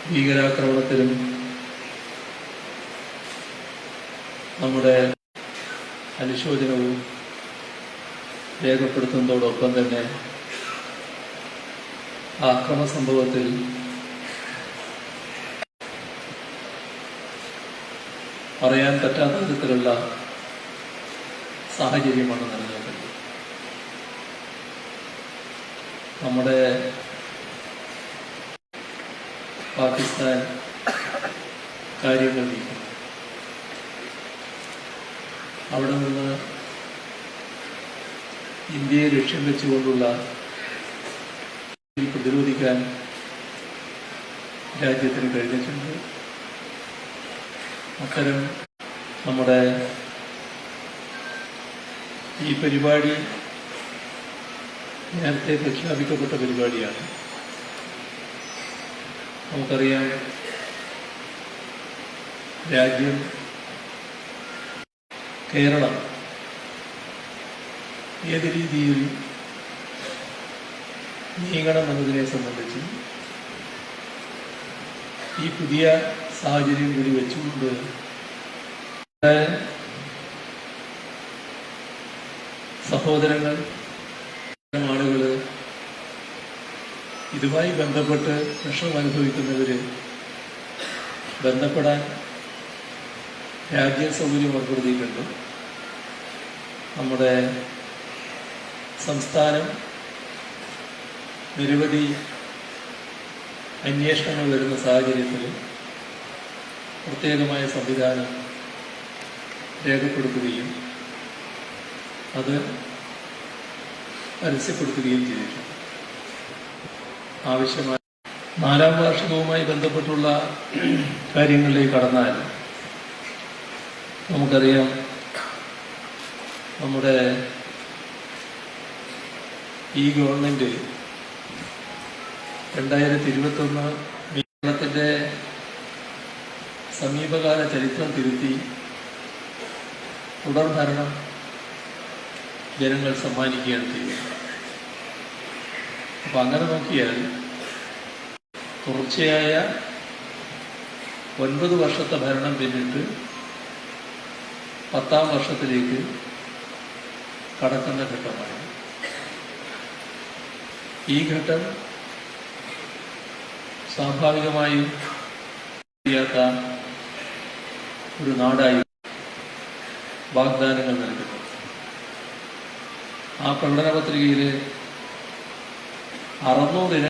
ഭീകരാക്രമണത്തിലും നമ്മുടെ അനുശോചനവും രേഖപ്പെടുത്തുന്നതോടൊപ്പം തന്നെ ആക്രമണ സംഭവത്തിൽ പറയാൻ പറ്റാത്ത തരത്തിലുള്ള സാഹചര്യമാണ് നിലനിൽക്കുന്നത്. നമ്മുടെ പാകിസ്ഥാൻ കാര്യങ്ങൾ നീക്കുന്നു. അവിടെ നിന്ന് ഇന്ത്യയെ ലക്ഷ്യം വെച്ചുകൊണ്ടുള്ള പ്രതിരോധിക്കാൻ രാജ്യത്തിന് കഴിഞ്ഞിട്ടുണ്ട്. അത്തരം നമ്മുടെ ഈ പരിപാടി നേരത്തെ പ്രഖ്യാപിക്കപ്പെട്ട പരിപാടിയാണ്. നമുക്കറിയാം, രാജ്യം കേരളം ഏത് രീതിയിൽ നീങ്ങണമെന്നതിനെ സംബന്ധിച്ച് ഈ പുതിയ സാഹചര്യം കൂടി വെച്ചുകൊണ്ട് സഹോദരങ്ങൾ, ആളുകൾ, ഇതുമായി ബന്ധപ്പെട്ട് പ്രശ്നം അനുഭവിക്കുന്നവർ ബന്ധപ്പെടാൻ രാജ്യം സൗകര്യം ഏർപ്പെടുത്തിയിട്ടുണ്ട്. നമ്മുടെ സംസ്ഥാനം നിരവധി അന്വേഷണങ്ങൾ വരുന്ന സാഹചര്യത്തിൽ പ്രത്യേകമായ സംവിധാനം രേഖപ്പെടുത്തുകയും അത് പരസ്യപ്പെടുത്തുകയും ചെയ്തിട്ടുണ്ട്. ആവശ്യമായ 4ാം വാർഷികവുമായി ബന്ധപ്പെട്ടുള്ള കാര്യങ്ങളിലേക്ക് കടന്നാൽ നമുക്കറിയാം, നമ്മുടെ ഈ ഗവൺമെന്റ് 2021 കേരളത്തിൻ്റെ സമീപകാല ചരിത്രം തിരുത്തി തുടർ ഭരണം ജനങ്ങൾ സമ്മാനിക്കുകയാണ് ചെയ്യുന്നത്. അപ്പം അങ്ങനെ നോക്കിയാൽ തുടർച്ചയായ 9 വർഷത്തെ ഭരണം പിന്നിട്ട് 10ാം വർഷത്തിലേക്ക് കടക്കുന്ന ഘട്ടമാണ്. ഈ ഘട്ടം സ്വാഭാവികമായും ചെയ്യാത്ത ഒരു നാടായി വാഗ്ദാനങ്ങൾ നൽകുന്നു. ആ പ്രകടന പത്രികയിൽ 600